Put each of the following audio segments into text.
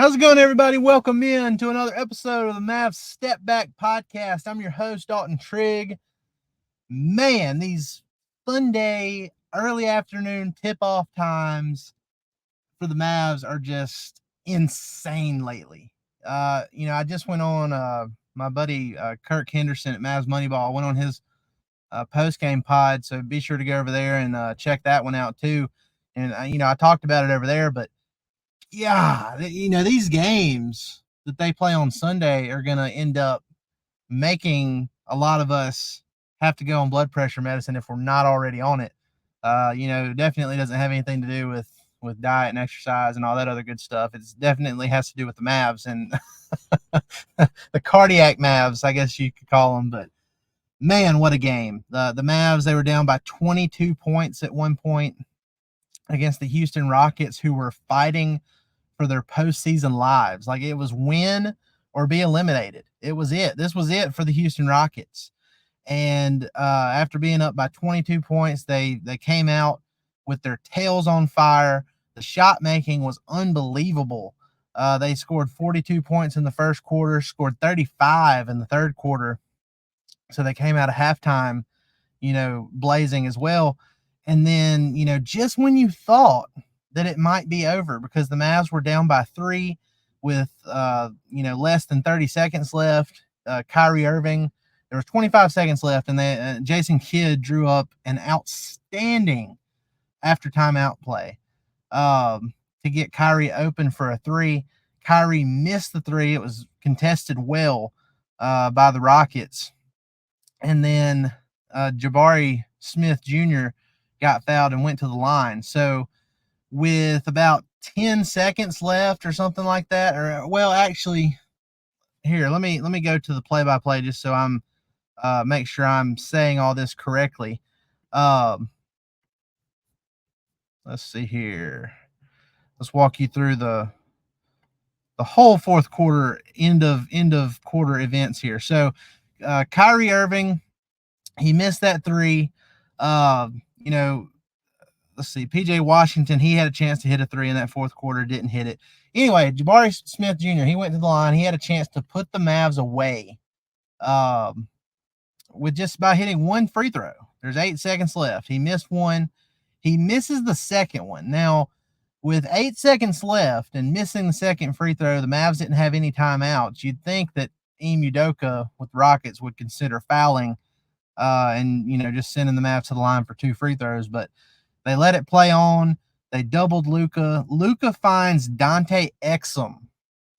How's it going, everybody? Welcome in to another episode of the Mavs Step Back Podcast. I'm your host, Dalton Trigg. Man, these Sunday early afternoon tip-off times for the Mavs are just insane lately. I just went on my buddy Kirk Henderson at Mavs Moneyball. I went on his post-game pod, so be sure to go over there and check that one out too. And, I talked about it over there, but yeah, these games that they play on Sunday are going to end up making a lot of us have to go on blood pressure medicine if we're not already on it. Definitely doesn't have anything to do with diet and exercise and all that other good stuff. It definitely has to do with the Mavs and the cardiac Mavs, I guess you could call them. But man, what a game. The Mavs, they were down by 22 points at one point against the Houston Rockets, who were fighting for their postseason lives. Like, it was win or be eliminated. It was it. This was it for the Houston Rockets. And after being up by 22 points, they came out with their tails on fire. The shot making was unbelievable. They scored 42 points in the first quarter, scored 35 in the third quarter. So they came out of halftime, blazing as well. And then, just when you thought that it might be over because the Mavs were down by 3 with, less than 30 seconds left. Kyrie Irving, there was 25 seconds left, and Jason Kidd drew up an outstanding after timeout play to get Kyrie open for a 3. Kyrie missed the 3. It was contested well by the Rockets. And then Jabari Smith Jr. got fouled and went to the line. So with about 10 seconds left or something like that, actually, here, let me go to the play-by-play just so I'm make sure I'm saying all this correctly. Let's see here. Let's walk you through the whole fourth quarter, end of quarter events here. So Kyrie Irving, he missed that 3. Let's see, PJ Washington, he had a chance to hit a 3 in that fourth quarter, didn't hit it. Anyway, Jabari Smith Jr., he went to the line. He had a chance to put the Mavs away with just by hitting one free throw. There's 8 seconds left. He missed one. He misses the second one. Now, with 8 seconds left and missing the second free throw, the Mavs didn't have any timeouts. You'd think that Ime Udoka with Rockets would consider fouling and, just sending the Mavs to the line for 2 free throws, but they let it play on. They doubled Luka. Luka finds Dante Exum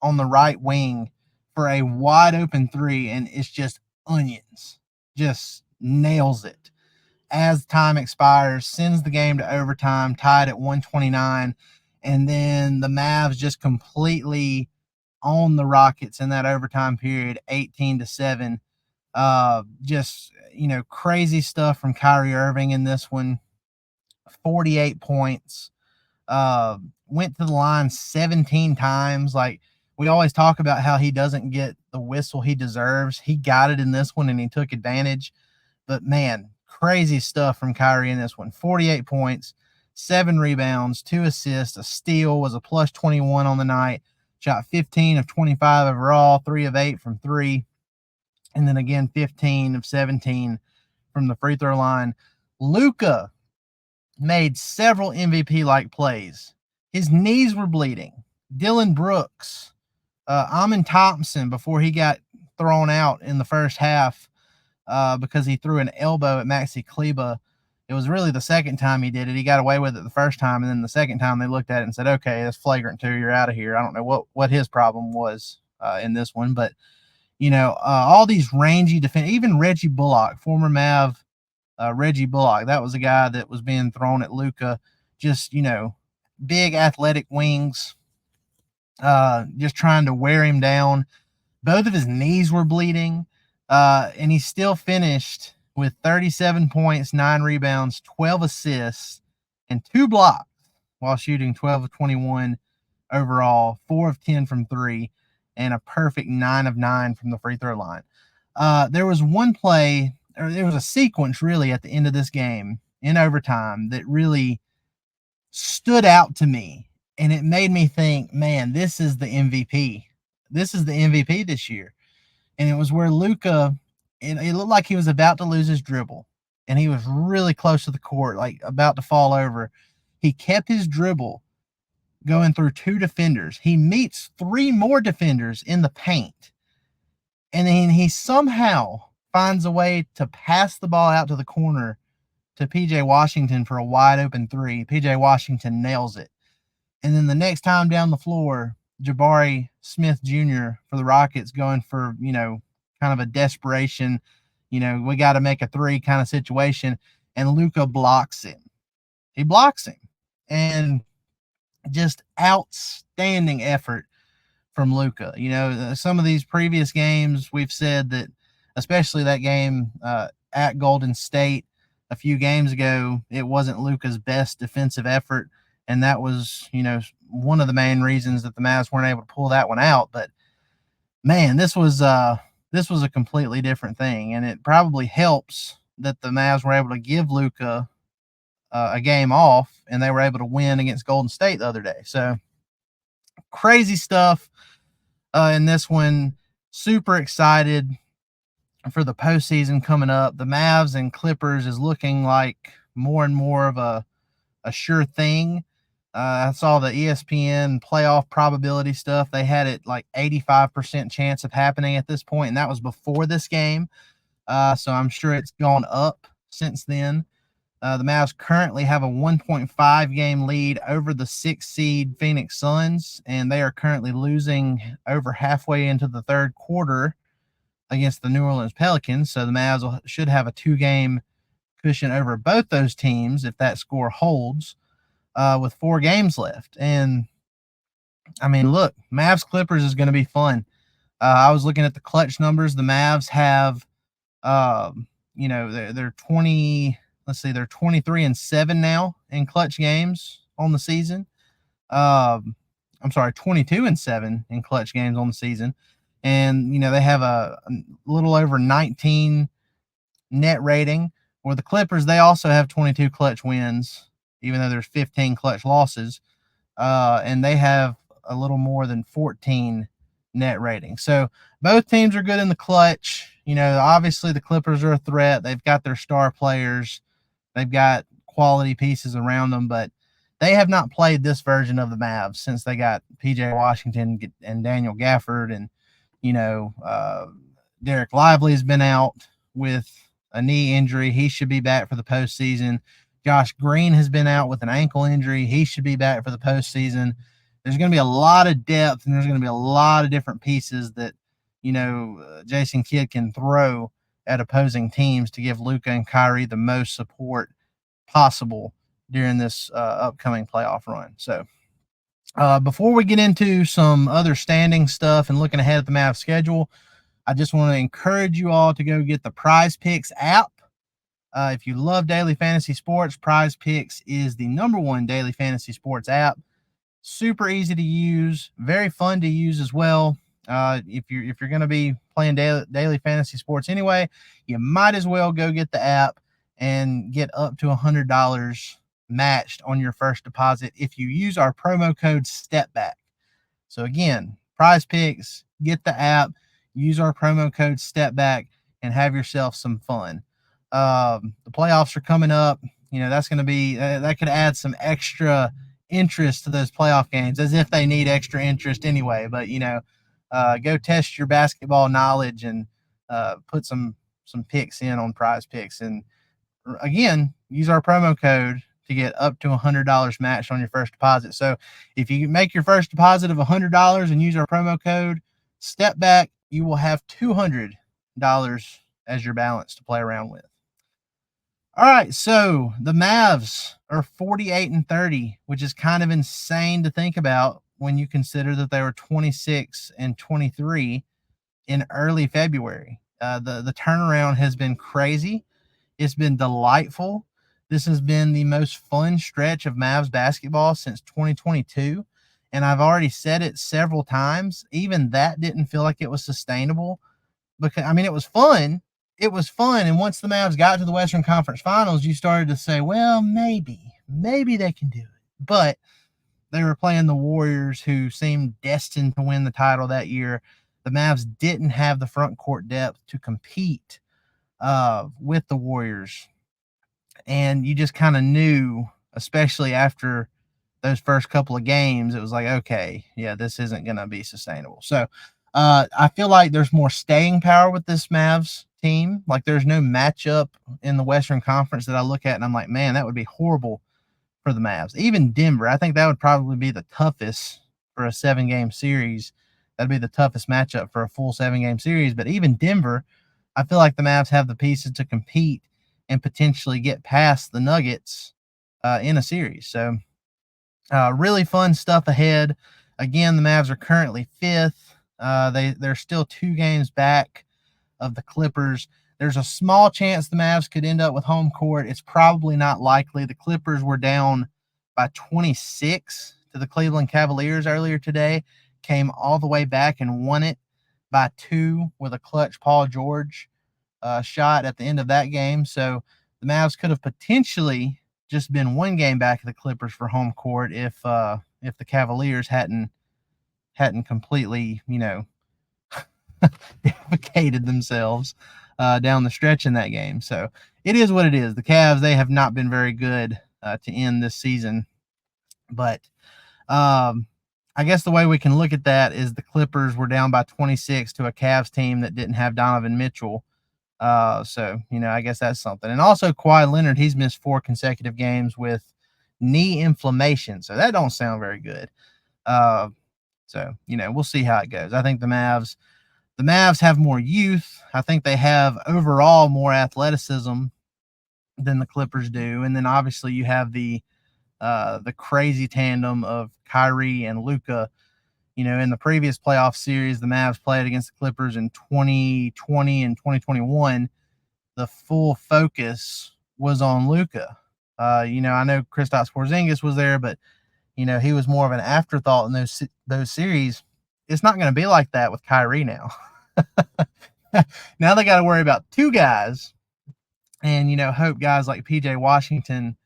on the right wing for a wide open 3, and it's just onions. Just nails it. As time expires, sends the game to overtime, tied at 129, and then the Mavs just completely own the Rockets in that overtime period, 18-7. Crazy stuff from Kyrie Irving in this one. 48 points, went to the line 17 times. Like, we always talk about how he doesn't get the whistle he deserves. He got it in this one and he took advantage. But man, crazy stuff from Kyrie in this one. 48 points, 7 rebounds, 2 assists, a steal, was a plus 21 on the night, shot 15 of 25 overall, 3 of 8 from 3, and then again 15 of 17 from the free throw line. Luka made several MVP-like plays. His knees were bleeding. Dylan Brooks, Amin Thompson, before he got thrown out in the first half because he threw an elbow at Maxi Kleba. It was really the second time he did it. He got away with it the first time, and then the second time they looked at it and said, okay, that's flagrant 2. You're out of here. I don't know what his problem was in this one, but, all these rangy defenders, even Reggie Bullock, former Mav, Reggie Bullock, that was a guy that was being thrown at Luka. Just, big athletic wings, just trying to wear him down. Both of his knees were bleeding, and he still finished with 37 points, 9 rebounds, 12 assists, and 2 blocks while shooting 12 of 21 overall, 4 of 10 from 3, and a perfect 9 of 9 from the free throw line. There was one play, or there was a sequence really at the end of this game in overtime that really stood out to me And it made me think, man, this is the MVP. This is the MVP this year. And it was where Luka, it looked like he was about to lose his dribble. And he was really close to the court, like about to fall over. He kept his dribble going through two defenders. He meets three more defenders in the paint. And then he somehow finds a way to pass the ball out to the corner to PJ Washington for a wide open three. PJ Washington nails it. And then the next time down the floor, Jabari Smith Jr. for the Rockets going for, kind of a desperation, we got to make a three kind of situation. And Luka blocks him. He blocks him. And just outstanding effort from Luka. Some of these previous games, we've said that, especially that game at Golden State a few games ago, it wasn't Luka's best defensive effort. And that was, one of the main reasons that the Mavs weren't able to pull that one out. But man, this was a completely different thing, and it probably helps that the Mavs were able to give Luka a game off, and they were able to win against Golden State the other day. So crazy stuff in this one. Super excited for the postseason coming up. The Mavs and Clippers is looking like more and more of a sure thing. I saw the ESPN playoff probability stuff. They had it like 85% chance of happening at this point, and that was before this game. So I'm sure it's gone up since then. The Mavs currently have a 1.5 game lead over the 6th seed Phoenix Suns, and they are currently losing over halfway into the third quarter against the New Orleans Pelicans. So the Mavs should have a 2-game cushion over both those teams if that score holds. With 4 games left. And I mean, look, Mavs Clippers is going to be fun. I was looking at the clutch numbers. The Mavs have, they're 20. Let's see, they're 23-7 now in clutch games on the season. I'm sorry, 22-7 in clutch games on the season. And, they have a little over 19 net rating. Where the Clippers, they also have 22 clutch wins, even though there's 15 clutch losses, and they have a little more than 14 net rating. So both teams are good in the clutch. Obviously the Clippers are a threat. They've got their star players. They've got quality pieces around them, but they have not played this version of the Mavs since they got PJ Washington and Daniel Gafford, and, Derek Lively's been out with a knee injury. He should be back for the postseason. Josh Green has been out with an ankle injury. He should be back for the postseason. There's going to be a lot of depth, and there's going to be a lot of different pieces that, Jason Kidd can throw at opposing teams to give Luka and Kyrie the most support possible during this upcoming playoff run. So before we get into some other standing stuff and looking ahead at the Mavs schedule, I just want to encourage you all to go get the Prize Picks app. If you love daily fantasy sports, Prize Picks is the #1 daily fantasy sports app. Super easy to use, very fun to use as well. If you're going to be playing daily fantasy sports anyway, you might as well go get the app and get up to $100 matched on your first deposit if you use our promo code STEPBACK. So again, Prize Picks, get the app, use our promo code STEPBACK, and have yourself some fun. The playoffs are coming up. That's going to be that could add some extra interest to those playoff games, as if they need extra interest anyway. But go test your basketball knowledge and put some picks in on Prize Picks, and again, use our promo code to get up to $100 matched on your first deposit. So if you make your first deposit of $100 and use our promo code STEPBACK, you will have $200 as your balance to play around with. All right, so the Mavs are 48-30, which is kind of insane to think about when you consider that they were 26-23 in early February. The turnaround has been crazy. It's been delightful. This has been the most fun stretch of Mavs basketball since 2022, and I've already said it several times. Even that didn't feel like it was sustainable because, it was fun. It was fun, and once the Mavs got to the Western Conference Finals, you started to say, well, maybe they can do it. But they were playing the Warriors, who seemed destined to win the title that year. The Mavs didn't have the front court depth to compete with the Warriors. And you just kind of knew, especially after those first couple of games, it was like, okay, yeah, this isn't going to be sustainable. So I feel like there's more staying power with this Mavs team. Like, there's no matchup in the Western Conference that I look at and I'm like, man, that would be horrible for the Mavs. Even Denver, I think that would probably be the toughest for a 7-game series. That'd be the toughest matchup for a full 7-game series. But even Denver, I feel like the Mavs have the pieces to compete and potentially get past the Nuggets in a series. So really fun stuff ahead. Again, the Mavs are currently 5th. They're still 2 games back of the Clippers. There's a small chance the Mavs could end up with home court. It's probably not likely. The Clippers were down by 26 to the Cleveland Cavaliers earlier today, came all the way back and won it by 2 with a clutch Paul George shot at the end of that game. So the Mavs could have potentially just been 1 game back of the Clippers for home court if the Cavaliers hadn't completely, defecated themselves down the stretch in that game. So it is what it is. The Cavs, they have not been very good to end this season. But I guess the way we can look at that is the Clippers were down by 26 to a Cavs team that didn't have Donovan Mitchell. So, I guess that's something. And also Kawhi Leonard, he's missed 4 consecutive games with knee inflammation. So that don't sound very good. So, we'll see how it goes. I think the Mavs have more youth. I think they have overall more athleticism than the Clippers do. And then obviously you have the crazy tandem of Kyrie and Luka. In the previous playoff series, the Mavs played against the Clippers in 2020 and 2021. The full focus was on Luka. I know Kristaps Porzingis was there, but he was more of an afterthought in those series. It's not going to be like that with Kyrie now. Now they got to worry about 2 guys, and hope guys like PJ Washington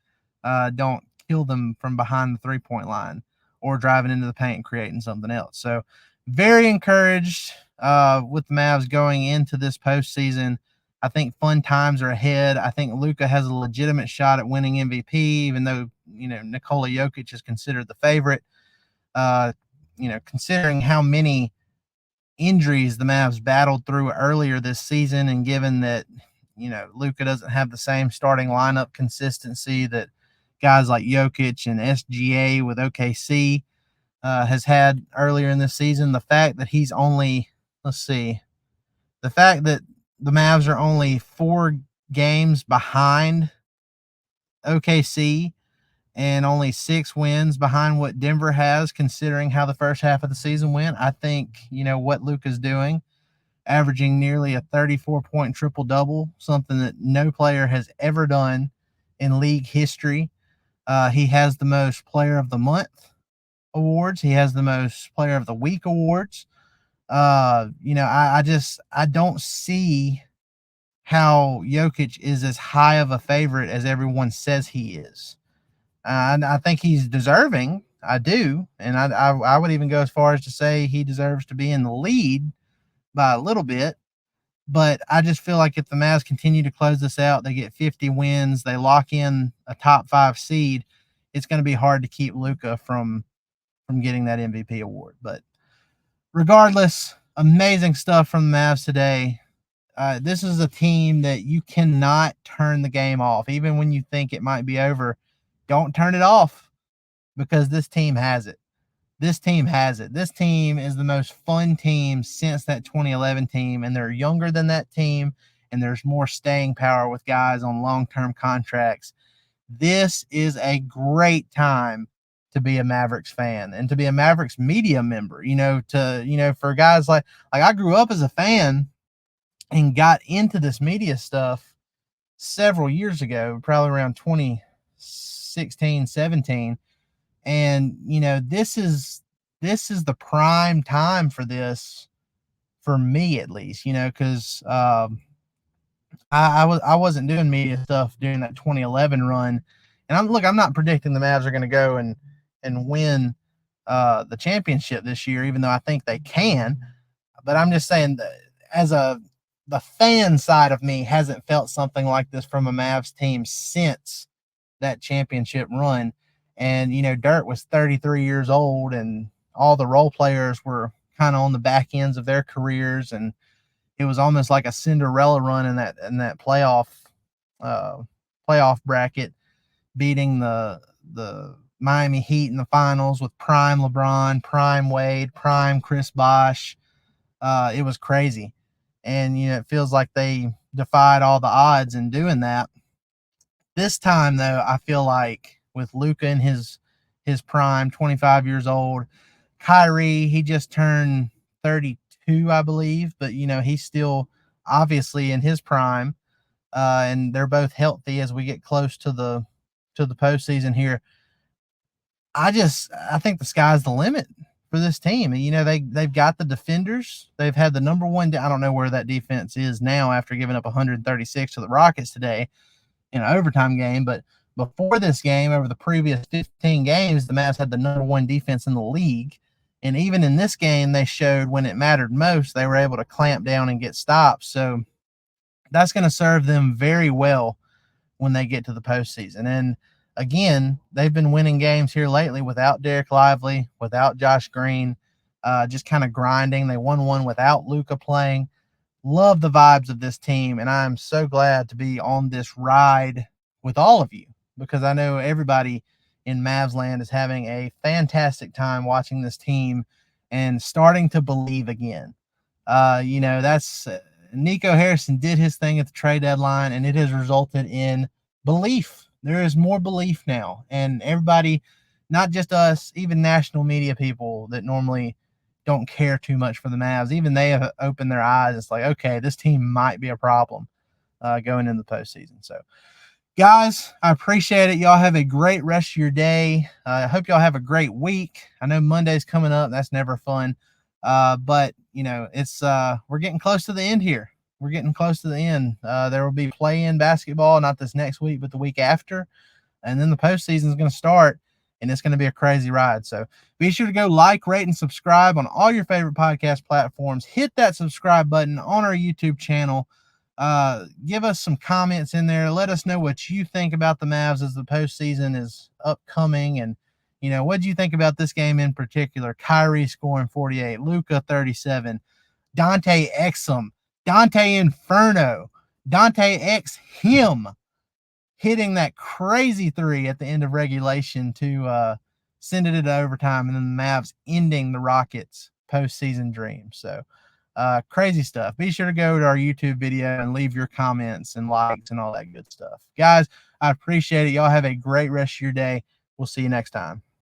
don't kill them from behind the 3-point line or driving into the paint and creating something else. So very encouraged with the Mavs going into this postseason. I think fun times are ahead. I think Luka has a legitimate shot at winning MVP, even though, Nikola Jokic is considered the favorite. Considering how many injuries the Mavs battled through earlier this season, and given that, Luka doesn't have the same starting lineup consistency that guys like Jokic and SGA with OKC has had earlier in this season, the fact that the fact that the Mavs are only 4 games behind OKC and only 6 wins behind what Denver has, considering how the first half of the season went, I think, what Luka's doing, averaging nearly a 34-point triple-double, something that no player has ever done in league history. He has the most Player of the Month awards. He has the most Player of the Week awards. I don't see how Jokic is as high of a favorite as everyone says he is. I think he's deserving. I do. And I would even go as far as to say he deserves to be in the lead by a little bit. But I just feel like if the Mavs continue to close this out, they get 50 wins, they lock in a top 5 seed, it's going to be hard to keep Luka from getting that MVP award. But regardless, amazing stuff from the Mavs today. This is a team that you cannot turn the game off. Even when you think it might be over, don't turn it off, because this team has it. This team has it. This team is the most fun team since that 2011 team, and they're younger than that team, and there's more staying power with guys on long-term contracts. This is a great time to be a Mavericks fan and to be a Mavericks media member, for guys like I grew up as a fan and got into this media stuff several years ago, probably around 2016, 17. And, this is the prime time for this, for me at least, because I wasn't doing media stuff during that 2011 run. And I'm not predicting the Mavs are going to go and win the championship this year, even though I think they can. But I'm just saying that the fan side of me hasn't felt something like this from a Mavs team since that championship run. And, Dirt was 33 years old, and all the role players were kind of on the back ends of their careers. And it was almost like a Cinderella run in that playoff bracket, beating the Miami Heat in the finals with prime LeBron, prime Wade, prime Chris Bosh. It was crazy. And, it feels like they defied all the odds in doing that. This time, though, I feel like with Luka in his prime, 25 years old, Kyrie, he just turned 32, I believe, but, he's still obviously in his prime, and they're both healthy as we get close to the postseason here. I think the sky's the limit for this team. They've got the defenders. They've had the number one. I don't know where that defense is now after giving up 136 to the Rockets today in an overtime game. But before this game, over the previous 15 games, the Mavs had the number one defense in the league. And even in this game, they showed when it mattered most, they were able to clamp down and get stops. So that's going to serve them very well when they get to the postseason. And again, they've been winning games here lately without Derek Lively, without Josh Green, just kind of grinding. They won one without Luka playing. Love the vibes of this team, and I'm so glad to be on this ride with all of you, because I know everybody in Mavs land is having a fantastic time watching this team and starting to believe again. That's Nico Harrison did his thing at the trade deadline, and it has resulted in belief. There is more belief now, and everybody, not just us, even national media people that normally don't care too much for the Mavs, even they have opened their eyes. It's like, okay, this team might be a problem going into the postseason. So, guys, I appreciate it. Y'all have a great rest of your day. I hope y'all have a great week. I know Monday's coming up. That's never fun. But, it's we're getting close to the end here. We're getting close to the end. There will be play-in basketball, not this next week, but the week after. And then the postseason is going to start, and it's going to be a crazy ride. So be sure to go like, rate, and subscribe on all your favorite podcast platforms. Hit that subscribe button on our YouTube channel. Give us some comments in there. Let us know what you think about the Mavs as the postseason is upcoming. And, what do you think about this game in particular? Kyrie scoring 48, Luka 37, Dante Exum, Dante Inferno, Dante X him hitting that crazy three at the end of regulation to send it into overtime, and then the Mavs ending the Rockets' postseason dream. So crazy stuff. Be sure to go to our YouTube video and leave your comments and likes and all that good stuff. Guys, I appreciate it. Y'all have a great rest of your day. We'll see you next time.